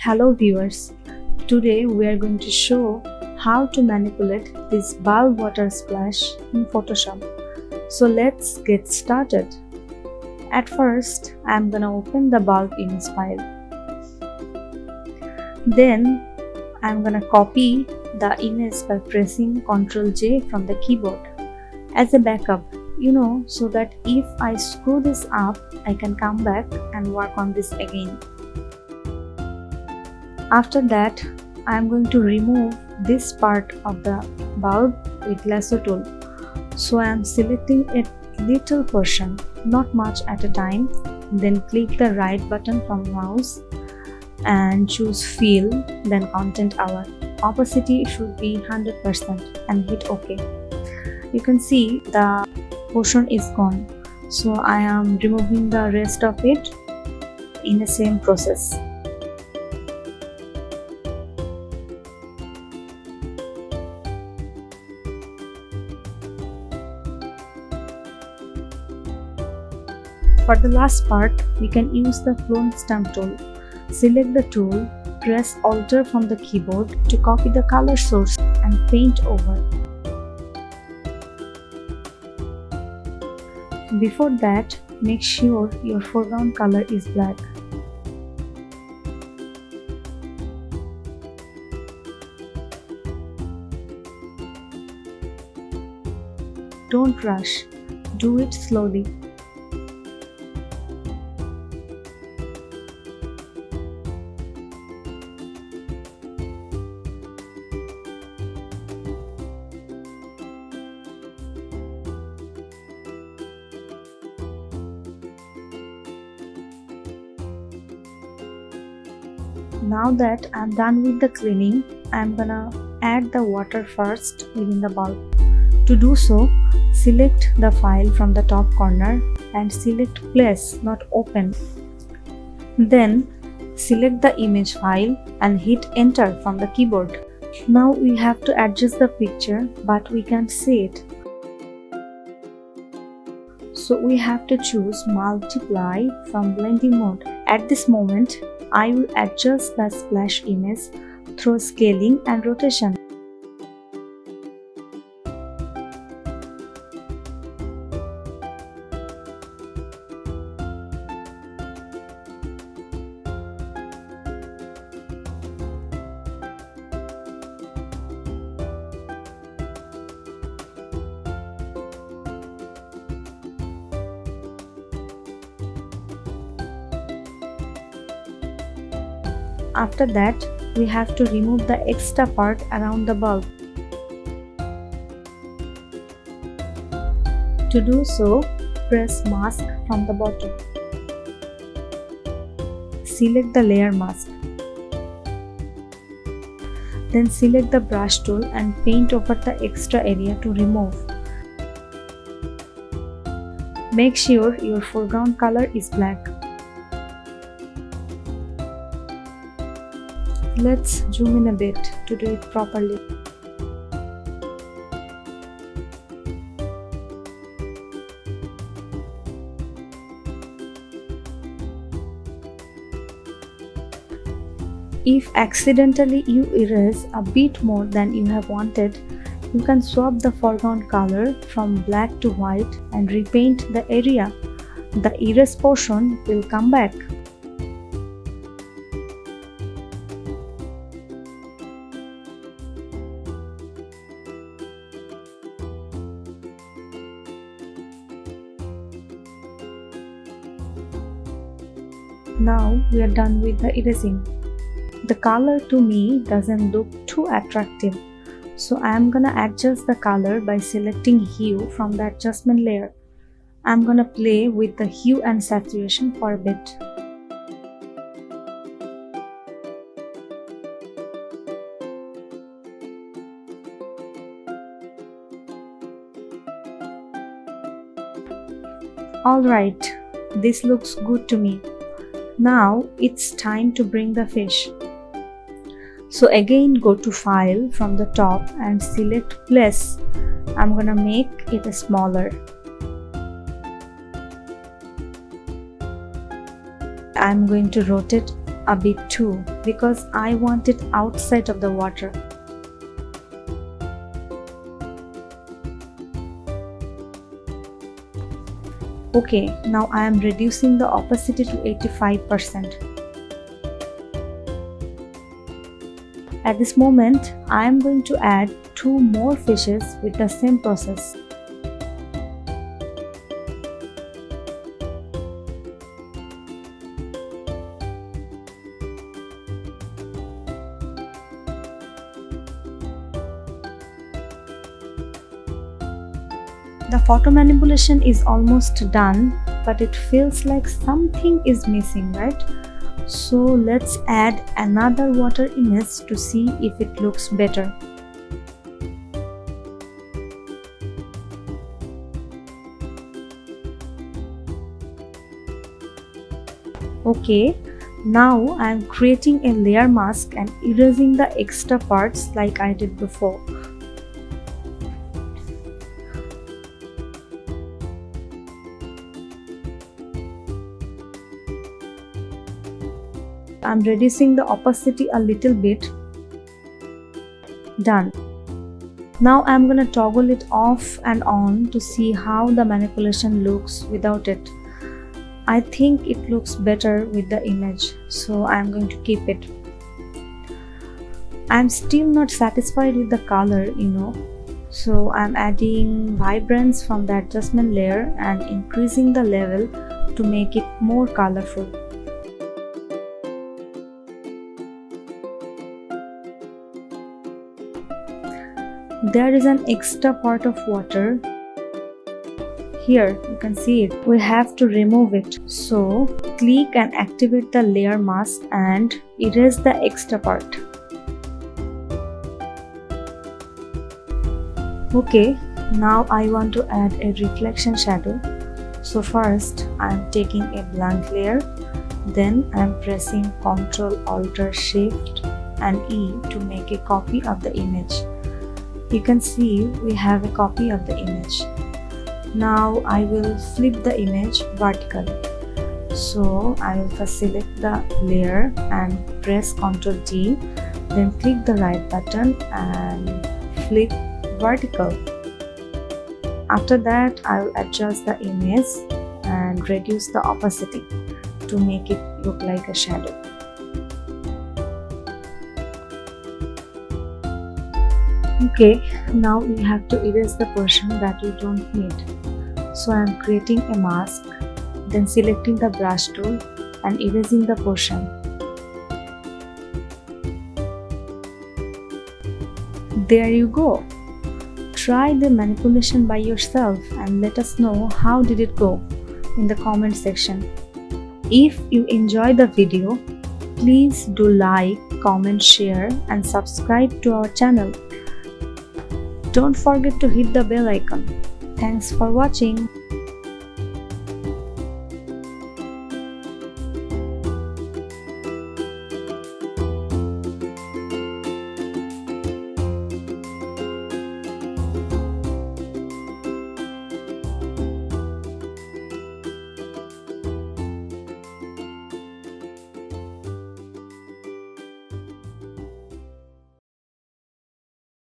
Hello viewers, today we are going to show how to manipulate this bulb water splash in Photoshop. So let's get started. At first, I am gonna open the bulb image file. Then I am gonna copy the image by pressing Ctrl J from the keyboard as a backup, so that if I screw this up, I can come back and work on this again. After that, I am going to remove this part of the bulb with lasso tool. So I am selecting a little portion, not much at a time. Then click the right button from mouse and choose fill, then content hour. Opacity should be 100% and hit OK. You can see the portion is gone. So I am removing the rest of it in the same process. For the last part, we can use the clone stamp tool. Select the tool, press Alt from the keyboard to copy the color source and paint over. Before that, make sure your foreground color is black. Don't rush, do it slowly. Now that I'm done with the cleaning, I'm gonna add the water first within the bulb. To do so, select the file from the top corner and select Place, not Open. Then select the image file and hit Enter from the keyboard. Now we have to adjust the picture, but we can't see it. So we have to choose Multiply from Blending mode. At this moment, I will adjust the splash image through scaling and rotation. After that, we have to remove the extra part around the bulb. To do so, press Mask from the bottom. Select the layer mask. Then select the brush tool and paint over the extra area to remove. Make sure your foreground color is black. Let's zoom in a bit to do it properly. If accidentally you erase a bit more than you have wanted, you can swap the foreground color from black to white and repaint the area. The erased portion will come back. Now we are done with the erasing. The color to me doesn't look too attractive, so I am gonna adjust the color by selecting hue from the adjustment layer. I'm gonna play with the hue and saturation for a bit. Alright, this looks good to me. Now it's time to bring the fish. So again, go to File from the top and select Place. I'm gonna make it smaller. I'm going to rotate a bit too. because I want it outside of the water. Okay, now I am reducing the opacity to 85%. At this moment, I am going to add 2 more fishes with the same process. The photo manipulation is almost done, but it feels like something is missing, right? So let's add another water image to see if it looks better. Okay, now I am creating a layer mask and erasing the extra parts like I did before. I'm reducing the opacity a little bit. Done. Now I'm gonna toggle it off and on to see how the manipulation looks without it. I think it looks better with the image, so I'm going to keep it. I'm still not satisfied with the color, so I'm adding vibrance from the adjustment layer and increasing the level to make it more colorful. There is an extra part of water. Here you can see it. We have to remove it. So click and activate the layer mask and erase the extra part. Okay, now I want to add a reflection shadow. So first I am taking a blank layer, then I am pressing Ctrl Alt Shift and E to make a copy of the image. You can see we have a copy of the image. Now I will flip the image vertically. So I will first select the layer and press Ctrl T, then click the right button and flip vertical. After that I will adjust the image and reduce the opacity to make it look like a shadow. Okay, now we have to erase the portion that we don't need. So I am creating a mask, then selecting the brush tool and erasing the portion. There you go. Try the manipulation by yourself and let us know how did it go in the comment section. If you enjoyed the video, please do like, comment, share and subscribe to our channel. Don't forget to hit the bell icon. Thanks for watching.